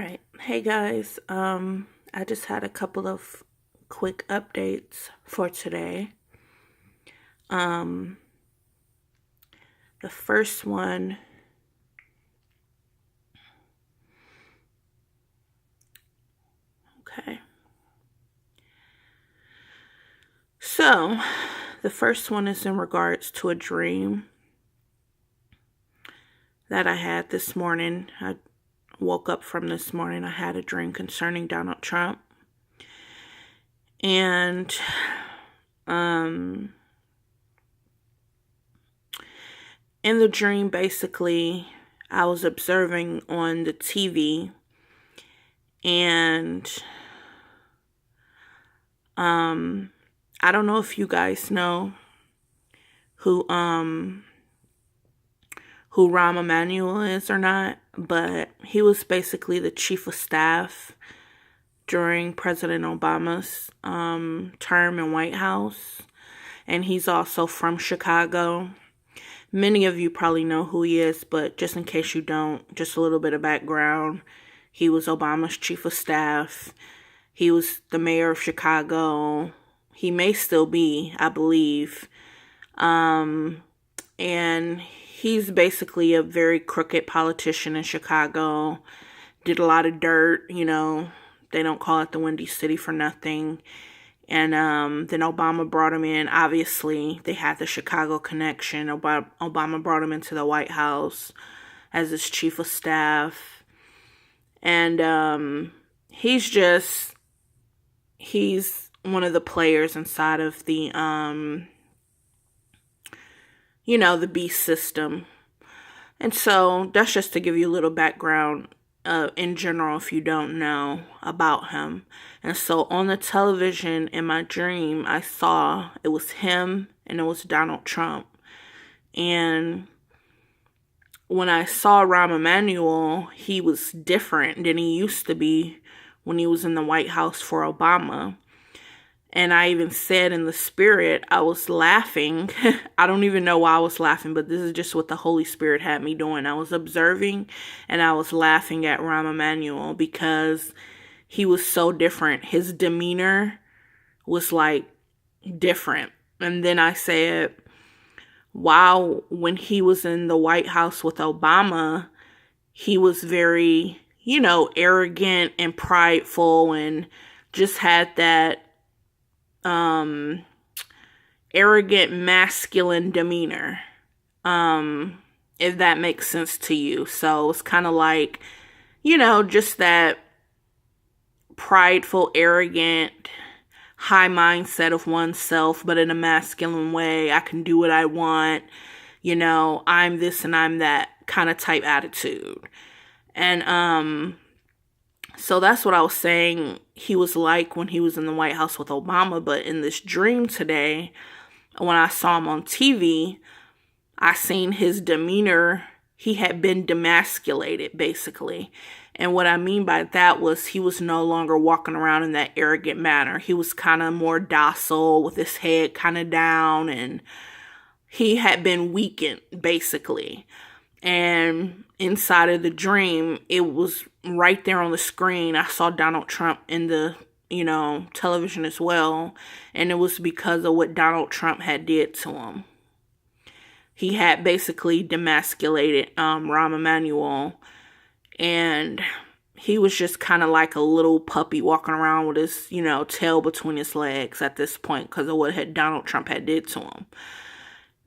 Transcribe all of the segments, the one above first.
right. Hey guys. I just had a couple of quick updates for today. Um the first one, okay. So, the first one is in regards to a dream that I had this morning. I woke up from this morning. I had a dream concerning Donald Trump. And in the dream, basically, I was observing on the TV, and I don't know if you guys know who Rahm Emanuel is or not, but he was basically the chief of staff during President Obama's term in White House, and he's also from Chicago. Many of you probably know who he is, but just in case you don't, just a little bit of background. He was Obama's chief of staff. He was the mayor of Chicago. He may still be, I believe. And he's basically a very crooked politician in Chicago. Did a lot of dirt, They don't call it the Windy City for nothing. And then Obama brought him in. Obviously, they had the Chicago connection. Obama brought him into the White House as his chief of staff. And he's one of the players inside of the, the beast system. And so that's just to give you a little background in general, if you don't know about him. And so on the television in my dream, I saw it was him and it was Donald Trump. And when I saw Rahm Emanuel, he was different than he used to be when he was in the White House for Obama. And I even said in the spirit, I was laughing. I don't even know why I was laughing, but this is just what the Holy Spirit had me doing. I was observing and I was laughing at Rahm Emanuel because he was so different. His demeanor was like different. And then I said, wow, when he was in the White House with Obama, he was very, arrogant and prideful and just had that arrogant masculine demeanor, if that makes sense to you. So it's kind of like, just that prideful, arrogant, high mindset of oneself, but in a masculine way. I can do what I want, I'm this and I'm that kind of type attitude. And so that's what I was saying he was like when he was in the White House with Obama. But in this dream today, when I saw him on TV, I seen his demeanor. He had been demasculated, basically. And what I mean by that was he was no longer walking around in that arrogant manner. He was kind of more docile with his head kind of down, and he had been weakened, basically. And inside of the dream, it was right there on the screen. I saw Donald Trump in the, television as well. And it was because of what Donald Trump had did to him. He had basically demasculated Rahm Emanuel. And he was just kind of like a little puppy walking around with his, tail between his legs at this point because of what Donald Trump had did to him.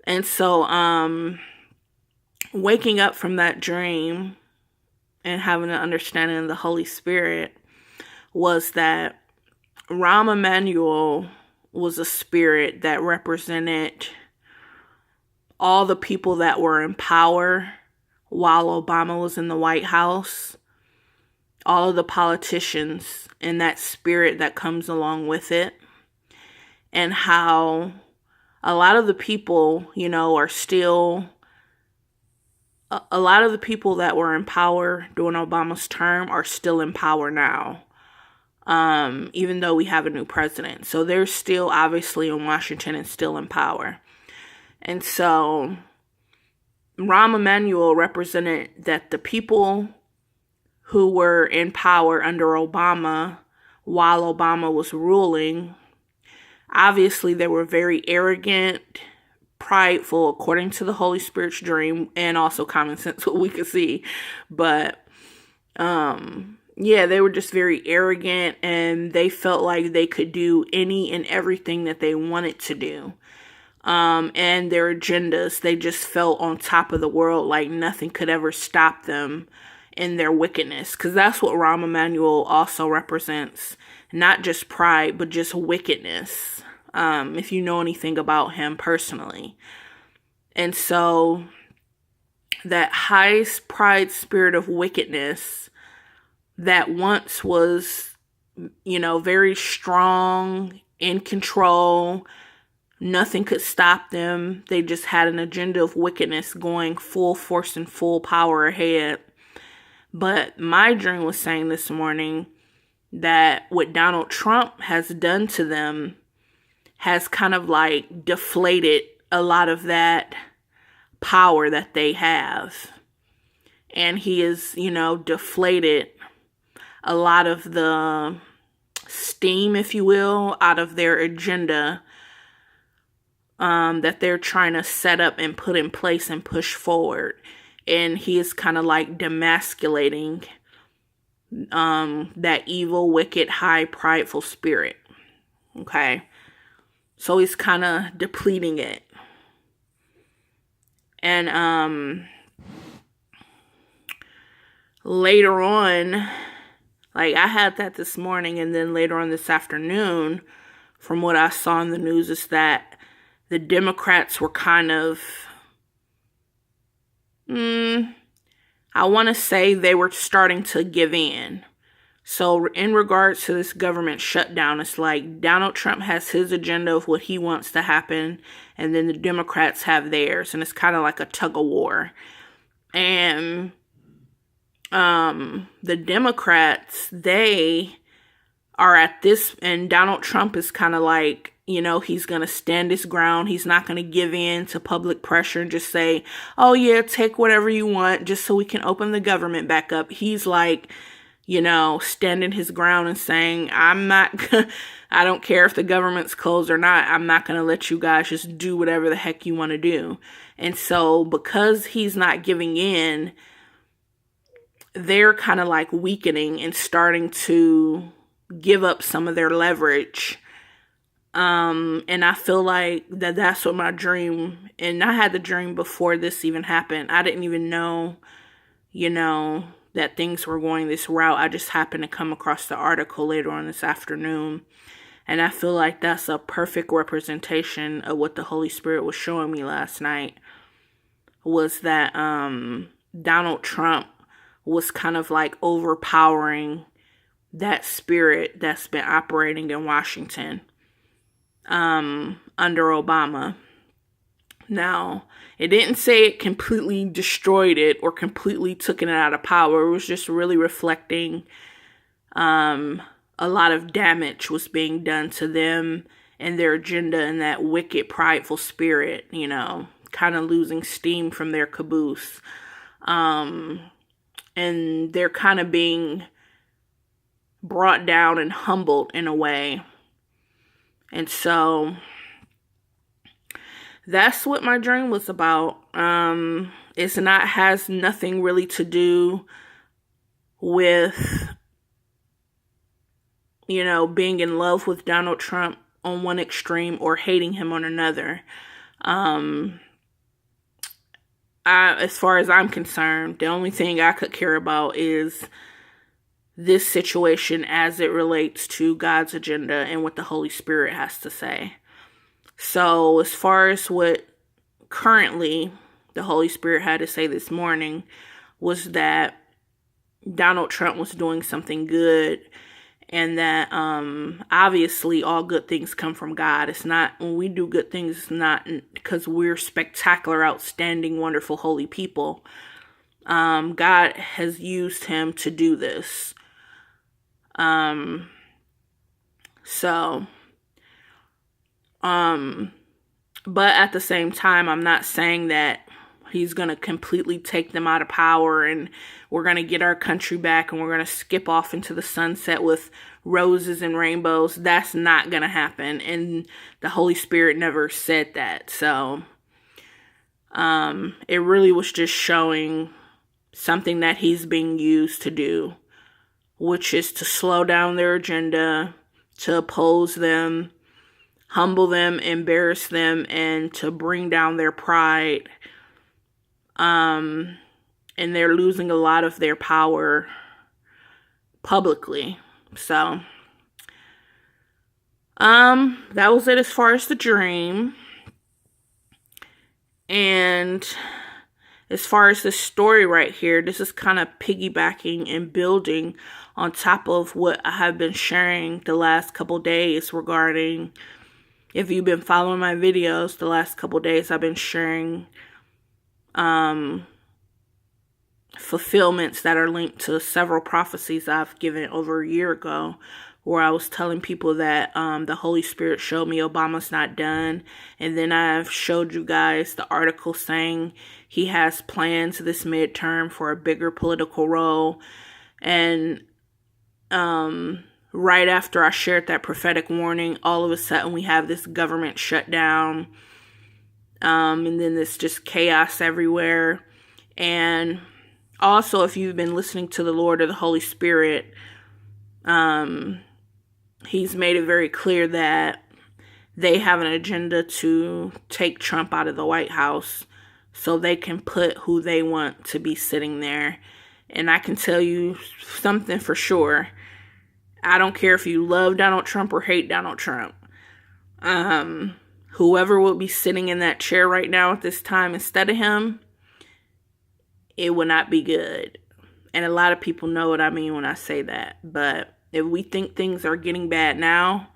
And so, waking up from that dream and having an understanding of the Holy Spirit was that Rahm Emanuel was a spirit that represented all the people that were in power while Obama was in the White House, all of the politicians and that spirit that comes along with it, and how a lot of the people, are still... A lot of the people that were in power during Obama's term are still in power now, even though we have a new president. So they're still obviously in Washington and still in power. And so Rahm Emanuel represented that the people who were in power under Obama while Obama was ruling. Obviously, they were very arrogant, prideful, according to the Holy Spirit's dream, and also common sense, what we could see. But, yeah, they were just very arrogant, and they felt like they could do any and everything that they wanted to do. And their agendas, they just felt on top of the world, like nothing could ever stop them in their wickedness. Because that's what Rahm Emanuel also represents. Not just pride, but just wickedness. If you know anything about him personally. And so that high pride spirit of wickedness that once was, very strong, in control, nothing could stop them. They just had an agenda of wickedness going full force and full power ahead. But my dream was saying this morning that what Donald Trump has done to them has kind of like deflated a lot of that power that they have. And he has, deflated a lot of the steam, if you will, out of their agenda that they're trying to set up and put in place and push forward. And he is kind of like demasculating that evil, wicked, high, prideful spirit. Okay. So he's kind of depleting it. And later on, like I had that this morning, and then later on this afternoon, from what I saw in the news, is that the Democrats were kind of, I want to say they were starting to give in. So in regards to this government shutdown, it's like Donald Trump has his agenda of what he wants to happen, and then the Democrats have theirs, and it's kind of like a tug of war. And the Democrats, they are at this, and Donald Trump is kind of like, he's going to stand his ground. He's not going to give in to public pressure and just say, oh yeah, take whatever you want just so we can open the government back up. He's like, standing his ground and saying, I don't care if the government's closed or not. I'm not going to let you guys just do whatever the heck you want to do. And so because he's not giving in, they're kind of like weakening and starting to give up some of their leverage. And I feel like that's what my dream, and I had the dream before this even happened. I didn't even know, that things were going this route. I just happened to come across the article later on this afternoon. And I feel like that's a perfect representation of what the Holy Spirit was showing me last night. Was that Donald Trump was kind of like overpowering that spirit that's been operating in Washington under Obama. Now, it didn't say it completely destroyed it or completely took it out of power. It was just really reflecting a lot of damage was being done to them and their agenda and that wicked, prideful spirit, kind of losing steam from their caboose. And they're kind of being brought down and humbled in a way. And so that's what my dream was about. Has nothing really to do with, being in love with Donald Trump on one extreme or hating him on another. As far as I'm concerned, the only thing I could care about is this situation as it relates to God's agenda and what the Holy Spirit has to say. So as far as what currently the Holy Spirit had to say this morning was that Donald Trump was doing something good, and that obviously all good things come from God. It's not, when we do good things, it's not because we're spectacular, outstanding, wonderful, holy people. God has used him to do this. But at the same time, I'm not saying that He's going to completely take them out of power, and we're going to get our country back, and we're going to skip off into the sunset with roses and rainbows. That's not going to happen. And the Holy Spirit never said that. So it really was just showing something that he's being used to do, which is to slow down their agenda, to oppose them, humble them, embarrass them, and to bring down their pride. And they're losing a lot of their power publicly. So, that was it as far as the dream. And as far as the story right here, this is kind of piggybacking and building on top of what I have been sharing the last couple days regarding, if you've been following my videos the last couple days, I've been sharing fulfillments that are linked to several prophecies I've given over a year ago, where I was telling people that the Holy Spirit showed me Obama's not done. And then I've showed you guys the article saying he has plans this midterm for a bigger political role. And right after I shared that prophetic warning, all of a sudden we have this government shutdown. And then this just chaos everywhere. And also, if you've been listening to the Lord or the Holy Spirit, he's made it very clear that they have an agenda to take Trump out of the White House so they can put who they want to be sitting there. And I can tell you something for sure. I don't care if you love Donald Trump or hate Donald Trump. Whoever will be sitting in that chair right now at this time instead of him, it will not be good. And a lot of people know what I mean when I say that. But if we think things are getting bad now,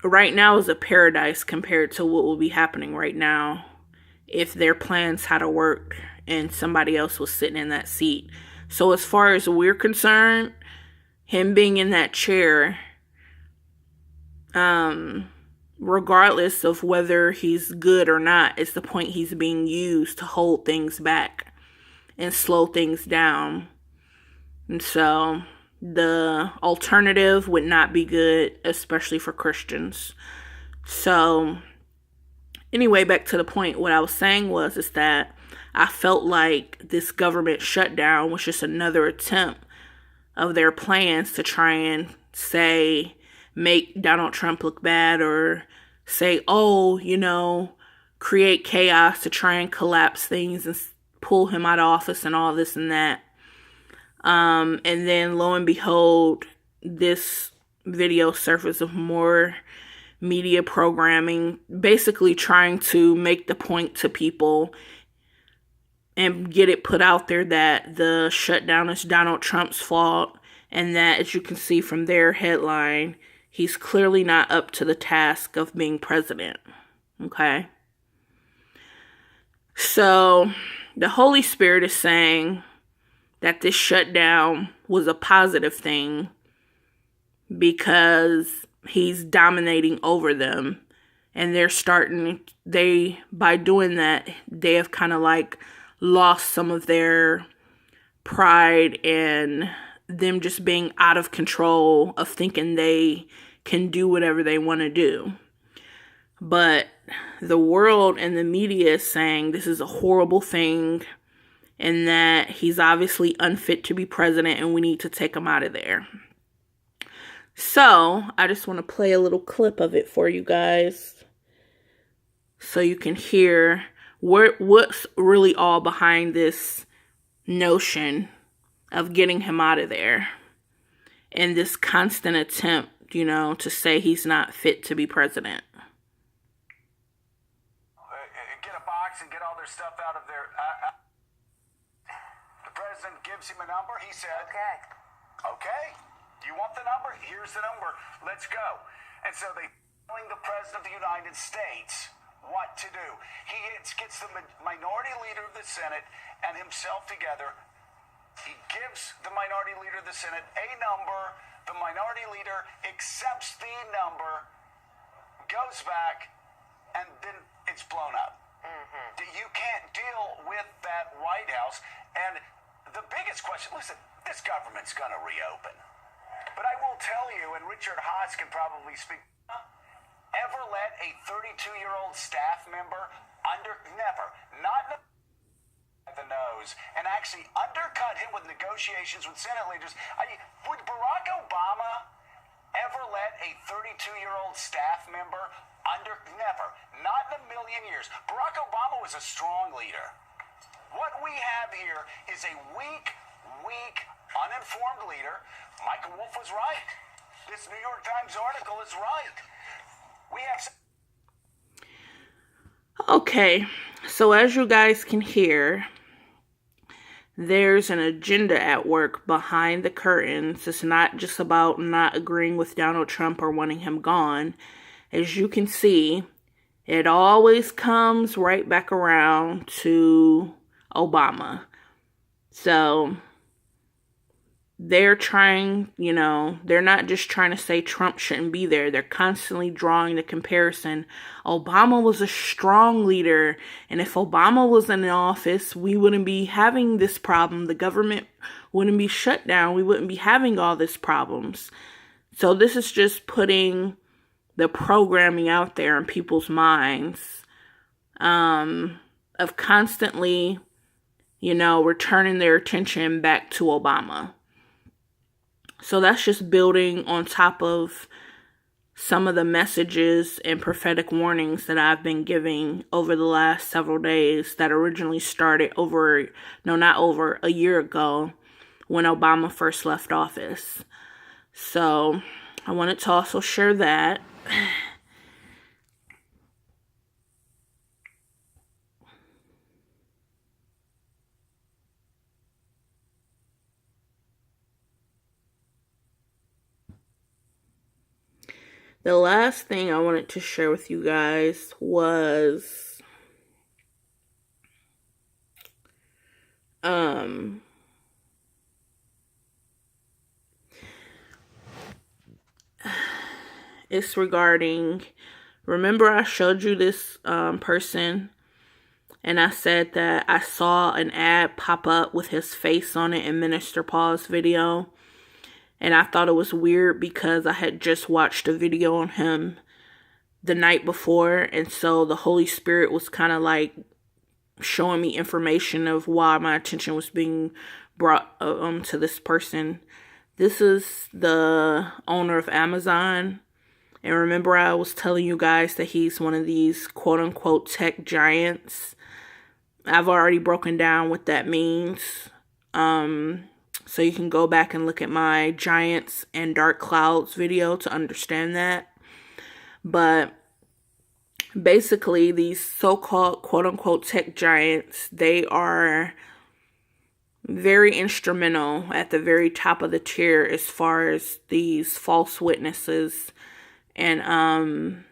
right now is a paradise compared to what will be happening right now if their plans had to work and somebody else was sitting in that seat. So as far as we're concerned, him being in that chair, regardless of whether he's good or not, it's the point he's being used to hold things back and slow things down. And so the alternative would not be good, especially for Christians. So anyway, back to the point, what I was saying is that I felt like this government shutdown was just another attempt of their plans to try and say, make Donald Trump look bad, or say, create chaos to try and collapse things and pull him out of office and all this and that. And then lo and behold, this video surfaced of more media programming, basically trying to make the point to people and get it put out there that the shutdown is Donald Trump's fault, and that, as you can see from their headline, he's clearly not up to the task of being president. Okay? So the Holy Spirit is saying that this shutdown was a positive thing because he's dominating over them. And by doing that, they have kind of like lost some of their pride and them just being out of control of thinking they can do whatever they want to do. But the world and the media is saying this is a horrible thing and that he's obviously unfit to be president and we need to take him out of there. So I just want to play a little clip of it for you guys so you can hear what's really all behind this notion of getting him out of there and this constant attempt, to say he's not fit to be president. Get a box and get all their stuff out of there. The president gives him a number. He said, okay, you want the number? Here's the number. Let's go. And so they telling the president of the United States what to do. He gets the minority leader of the Senate and himself together. He gives the minority leader of the Senate a number. The minority leader accepts the number, goes back, and then it's blown up. You can't deal with that White House. And the biggest question, listen, this government's going to reopen. But I will tell you, and Richard Haas can probably speak, ever let a 32-year-old staff member not the nose, and actually undercut him with negotiations with Senate leaders? Would Barack Obama ever let a 32-year-old staff member not in a million years. Barack Obama was a strong leader. What we have here is a weak, uninformed leader. Michael Wolff was right. This New York Times article is right. We have... Okay, so as you guys can hear, there's an agenda at work behind the curtains. It's not just about not agreeing with Donald Trump or wanting him gone. As you can see, it always comes right back around to Obama. So they're trying, they're not just trying to say Trump shouldn't be there. They're constantly drawing the comparison. Obama was a strong leader, and if Obama was in office, we wouldn't be having this problem. The government wouldn't be shut down. We wouldn't be having all these problems. So this is just putting the programming out there in people's minds of constantly, returning their attention back to Obama. So that's just building on top of some of the messages and prophetic warnings that I've been giving over the last several days that originally started a year ago when Obama first left office. So I wanted to also share that. The last thing I wanted to share with you guys was it's regarding, remember I showed you this person and I said that I saw an ad pop up with his face on it in Minister Paul's video. And I thought it was weird because I had just watched a video on him the night before. And so the Holy Spirit was kind of like showing me information of why my attention was being brought to this person. This is the owner of Amazon. And remember I was telling you guys that he's one of these quote unquote tech giants. I've already broken down what that means. So you can go back and look at my Giants and Dark Clouds video to understand that. But basically, these so-called quote-unquote tech giants, they are very instrumental at the very top of the tier as far as these false witnesses and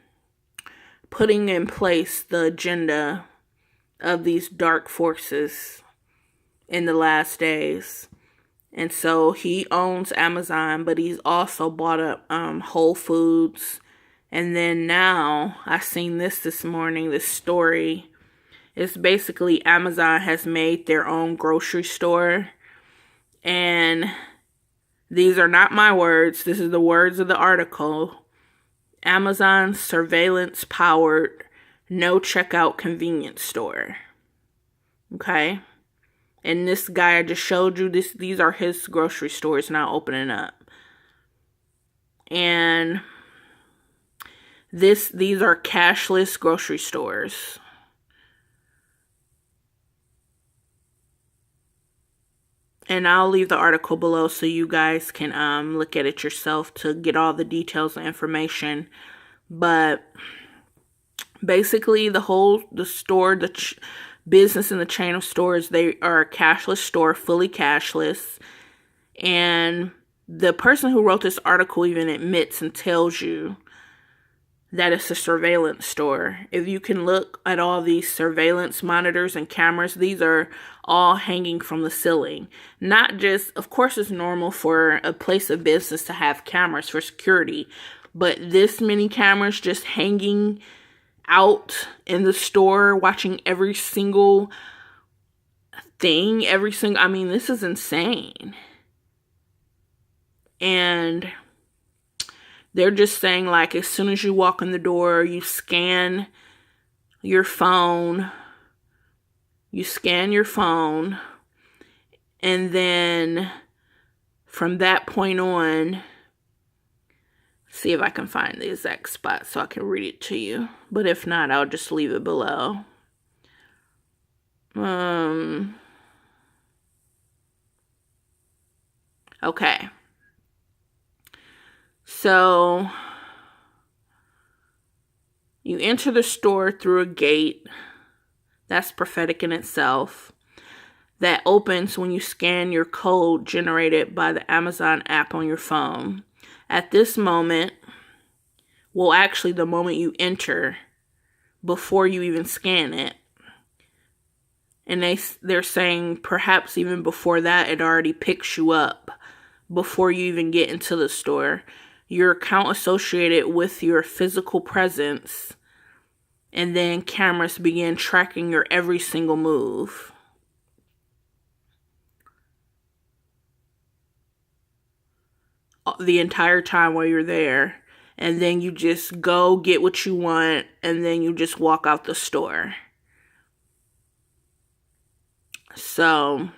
putting in place the agenda of these dark forces in the last days. And so he owns Amazon, but he's also bought up Whole Foods. And then now, I seen this morning, this story. It's basically Amazon has made their own grocery store. And these are not my words. This is the words of the article. Amazon surveillance-powered, no-checkout convenience store. Okay? And this guy I just showed you, these are his grocery stores now opening up. And these are cashless grocery stores. And I'll leave the article below so you guys can look at it yourself to get all the details and information. But basically the store, business in the chain of stores, they are a cashless store, fully cashless. And the person who wrote this article even admits and tells you that it's a surveillance store. If you can look at all these surveillance monitors and cameras, these are all hanging from the ceiling. Not just, of course it's normal for a place of business to have cameras for security, but this many cameras just hanging out in the store watching every single thing, I mean, this is insane. And they're just saying, like, as soon as you walk in the door, you scan your phone, and then from that point on, see if I can find the exact spot so I can read it to you. But if not, I'll just leave it below. Okay. So you enter the store through a gate. That's prophetic in itself. That opens when you scan your code generated by the Amazon app on your phone. At this moment, well, actually, the moment you enter, before you even scan it, and they're saying perhaps even before that, it already picks you up before you even get into the store. Your account associated with your physical presence, and then cameras begin tracking your every single move. The entire time while you're there. And then you just go get what you want, and then you just walk out the store. So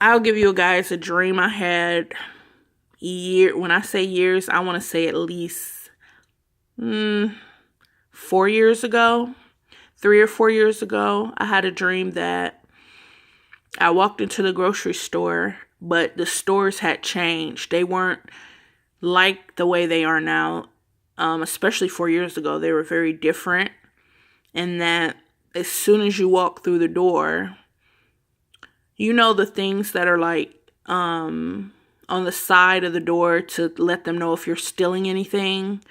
I'll give you guys a dream I had when I say years, I want to say at least 4 years ago, 3 or 4 years ago. I had a dream that I walked into the grocery store, but the stores had changed. They weren't like the way they are now, especially 4 years ago. They were very different, and that as soon as you walk through the door, you know, the things that are like on the side of the door to let them know if you're stealing anything.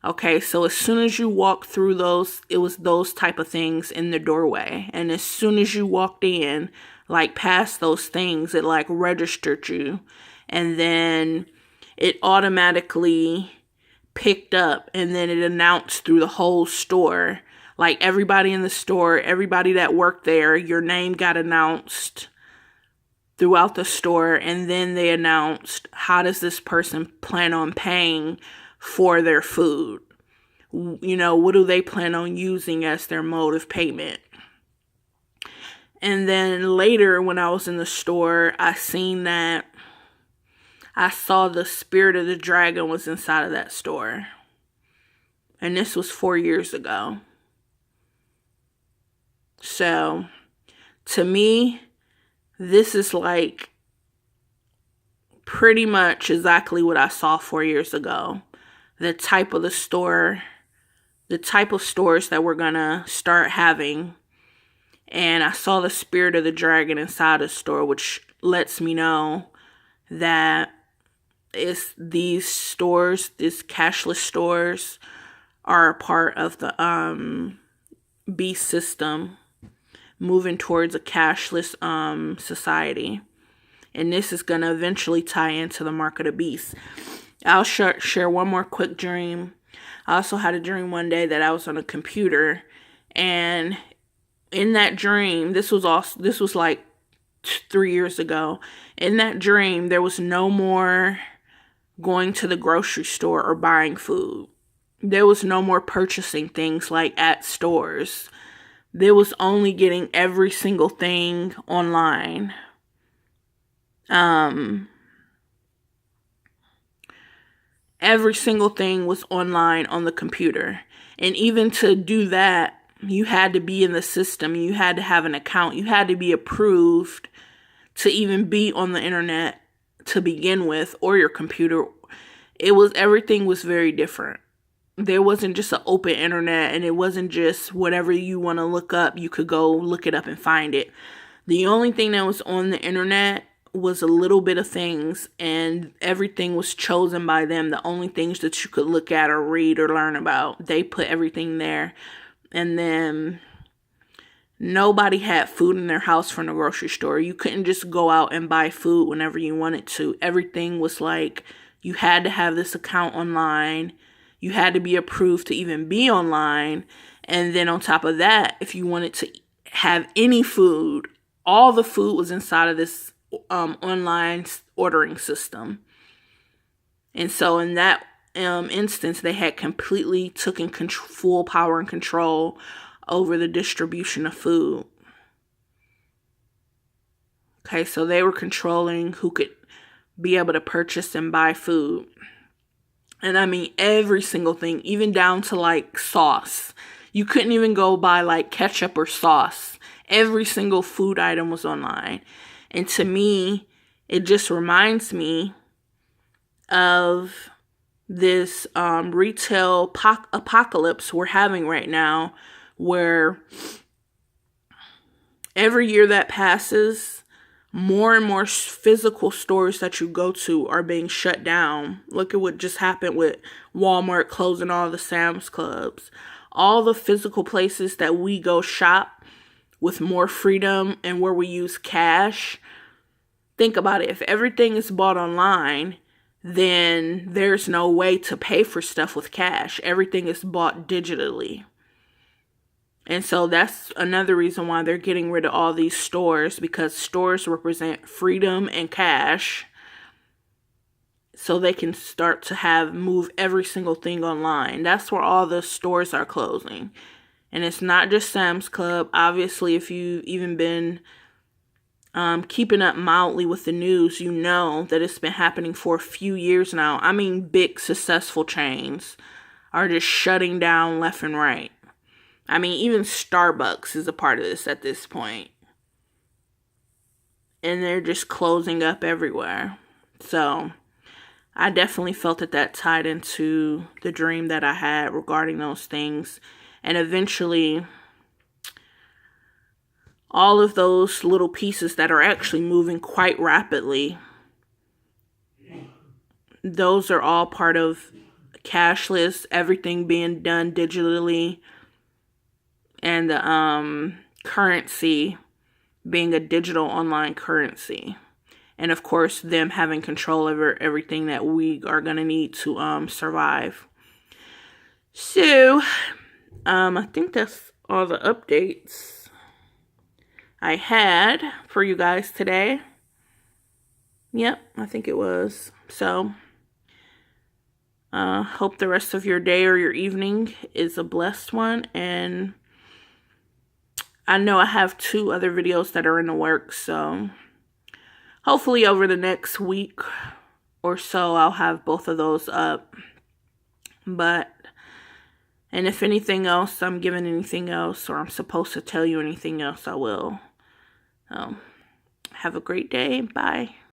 Okay, so as soon as you walk through those, it was those type of things in the doorway. And as soon as you walked in, like past those things, it like registered you. And then it automatically picked up, and then it announced through the whole store. Like everybody in the store, everybody that worked there, your name got announced throughout the store. And then they announced, how does this person plan on paying for their food? You know, what do they plan on using as their mode of payment? And then later, when I was in the store, I saw the spirit of the dragon was inside of that store. And this was 4 years ago. So, to me, this is like pretty much exactly what I saw 4 years ago. The type of stores that we're gonna start having. And I saw the spirit of the dragon inside the store, which lets me know that these cashless stores are a part of the beast system, moving towards a cashless society. And this is going to eventually tie into the mark of the beast. I'll share one more quick dream. I also had a dream one day that I was on a computer, and in that dream, this was like 3 years ago. In that dream, there was no more going to the grocery store or buying food. There was no more purchasing things like at stores. There was only getting every single thing online. Every single thing was online on the computer. And even to do that, you had to be in the system. You had to have an account. You had to be approved to even be on the internet to begin with, or your computer. Everything was very different. There wasn't just an open internet, and it wasn't just whatever you want to look up, you could go look it up and find it. The only thing that was on the internet was a little bit of things, and everything was chosen by them. The only things that you could look at or read or learn about, they put everything there. And then nobody had food in their house from the grocery store. You couldn't just go out and buy food whenever you wanted to. Everything was like, you had to have this account online. you had to be approved to even be online. And then on top of that, if you wanted to have any food, all the food was inside of this online ordering system. And so in that instance, they had completely taken full power and control over the distribution of food. Okay, so they were controlling who could be able to purchase and buy food. And I mean every single thing, even down to like sauce. You couldn't even go buy like ketchup or sauce. Every single food item was online. And to me, it just reminds me of this retail apocalypse we're having right now, where every year that passes, more and more physical stores that you go to are being shut down. Look at what just happened with Walmart closing all the Sam's Clubs. All the physical places that we go shop with more freedom and where we use cash. Think about it. If everything is bought online, then there's no way to pay for stuff with cash. Everything is bought digitally. And so that's another reason why they're getting rid of all these stores, because stores represent freedom and cash. So they can start to move every single thing online. That's where all the stores are closing. And it's not just Sam's Club. Obviously, if you've even been keeping up mildly with the news, you know that it's been happening for a few years now. I mean, big successful chains are just shutting down left and right. I mean, even Starbucks is a part of this at this point. And they're just closing up everywhere. So I definitely felt that tied into the dream that I had regarding those things. And eventually, all of those little pieces that are actually moving quite rapidly, those are all part of cashless, everything being done digitally, and the currency being a digital online currency. And of course, them having control over everything that we are going to need to survive. So, I think that's all the updates I had for you guys today. Yep, I think it was. So, hope the rest of your day or your evening is a blessed one. And I know I have 2 other videos that are in the works, so hopefully over the next week or so I'll have both of those up. And if anything else, I'm given anything else, or I'm supposed to tell you anything else, I will. Have a great day. Bye.